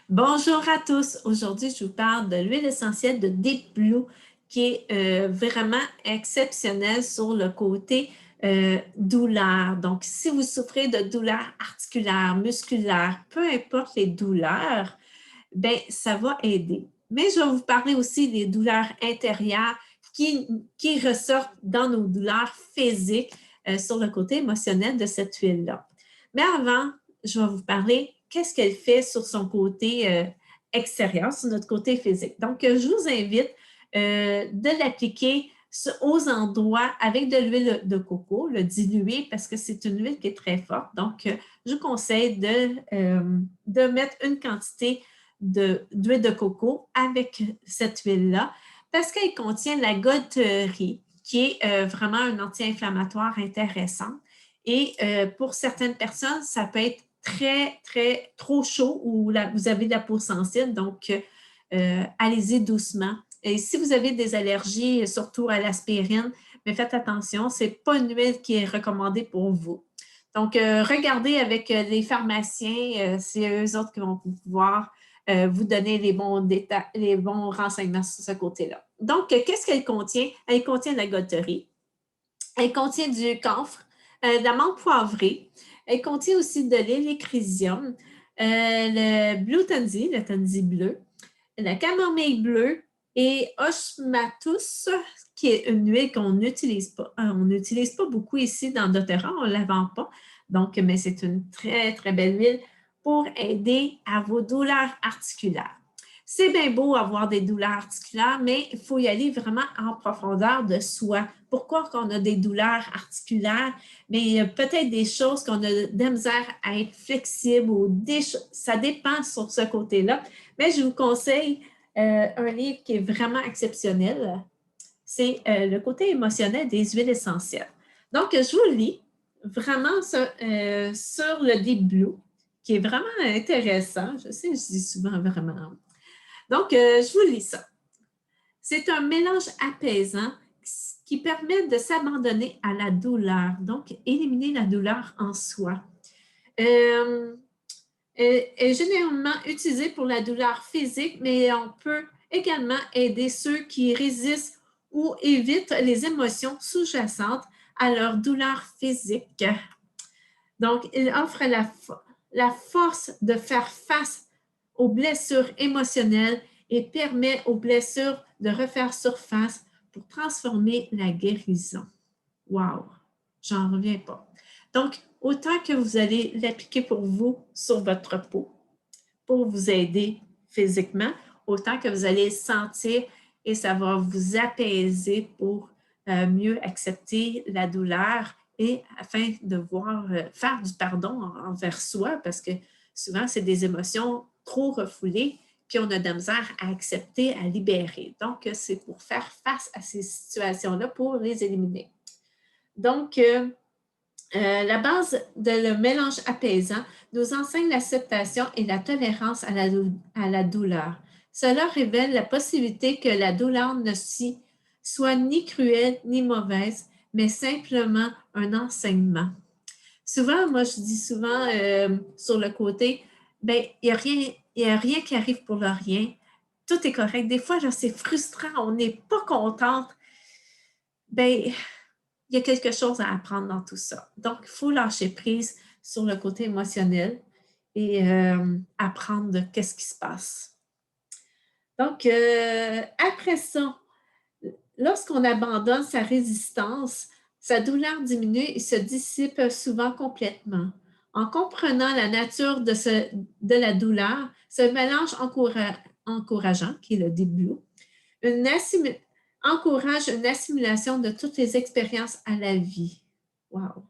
Bonjour à tous. Aujourd'hui, je vous parle de l'huile essentielle de Deep Blue qui est vraiment exceptionnelle sur le côté douleur. Donc, si vous souffrez de douleurs articulaires, musculaires, peu importe les douleurs, ben ça va aider. Mais je vais vous parler aussi des douleurs intérieures qui ressortent dans nos douleurs physiques sur le côté émotionnel de cette huile-là. Mais avant, je vais vous parler qu'est-ce qu'elle fait sur son côté extérieur, sur notre côté physique. Donc, je vous invite de l'appliquer aux endroits avec de l'huile de coco, le diluer parce que c'est une huile qui est très forte. Donc, je vous conseille de mettre une quantité d'huile de coco avec cette huile-là parce qu'elle contient la gotherie, qui est vraiment un anti-inflammatoire intéressant. Et pour certaines personnes, ça peut être trop chaud ou vous avez de la peau sensible, donc allez-y doucement. Et si vous avez des allergies, surtout à l'aspirine, mais faites attention, ce n'est pas une huile qui est recommandée pour vous. Donc, regardez avec les pharmaciens, c'est eux autres qui vont pouvoir vous donner les bons renseignements sur ce côté-là. Donc, qu'est-ce qu'elle contient? Elle contient de la gotherie, elle contient du camphre, de la menthe poivrée, elle contient aussi de l'hélicrysium, le blue tansy, le tansy bleu, la camomille bleue et osmatus, qui est une huile qu'on n'utilise pas. On n'utilise pas beaucoup ici dans doTERRA, on ne la vend pas. Donc, mais c'est une très belle huile pour aider à vos douleurs articulaires. C'est bien beau avoir des douleurs articulaires, mais il faut y aller vraiment en profondeur de soi. Pourquoi qu'on a des douleurs articulaires? Mais il y a peut-être des choses qu'on a de la misère à être flexible ou ça dépend sur ce côté-là. Mais je vous conseille un livre qui est vraiment exceptionnel. C'est le côté émotionnel des huiles essentielles. Donc, je vous lis vraiment sur le Deep Blue, qui est vraiment intéressant. Je sais, je dis souvent vraiment. Donc, je vous lis ça. C'est un mélange apaisant qui permet de s'abandonner à la douleur, donc éliminer la douleur en soi. Est généralement utilisé pour la douleur physique, mais on peut également aider ceux qui résistent ou évitent les émotions sous-jacentes à leur douleur physique. Donc, il offre la force de faire face aux blessures émotionnelles et permet aux blessures de refaire surface pour transformer la guérison. Wow! J'en reviens pas. Donc, autant que vous allez l'appliquer pour vous sur votre peau, pour vous aider physiquement, autant que vous allez sentir et ça va vous apaiser pour mieux accepter la douleur et afin de faire du pardon envers soi, parce que souvent, c'est des émotions trop refoulées qu'on a de la misère à accepter, à libérer. Donc, c'est pour faire face à ces situations-là, pour les éliminer. Donc, la base de le mélange apaisant nous enseigne l'acceptation et la tolérance à la douleur. Cela révèle la possibilité que la douleur ne soit ni cruelle ni mauvaise, mais simplement un enseignement. Souvent, moi, je dis souvent sur le côté, ben, il n'y a rien qui arrive pour le rien. Tout est correct. Des fois, c'est frustrant, on n'est pas contente. Ben, il y a quelque chose à apprendre dans tout ça. Donc, il faut lâcher prise sur le côté émotionnel et apprendre de qu'est-ce qui se passe. Donc, après ça, lorsqu'on abandonne sa résistance, sa douleur diminue et se dissipe souvent complètement. En comprenant la nature de la douleur, ce mélange encourageant, qui est le début, encourage une assimilation de toutes les expériences à la vie. Wow!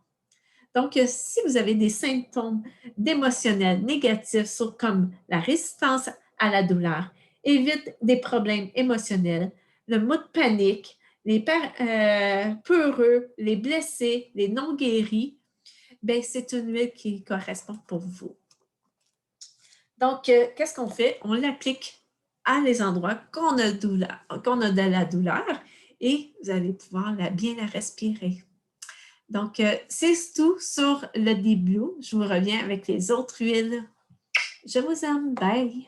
Donc, si vous avez des symptômes d'émotionnels négatifs comme la résistance à la douleur, évite des problèmes émotionnels, le mot de panique, les peureux, les blessés, les non guéris, bien, c'est une huile qui correspond pour vous. Donc, qu'est-ce qu'on fait? On l'applique à les endroits qu'on a de la douleur et vous allez pouvoir bien la respirer. Donc, c'est tout sur le début. Je vous reviens avec les autres huiles. Je vous aime. Bye!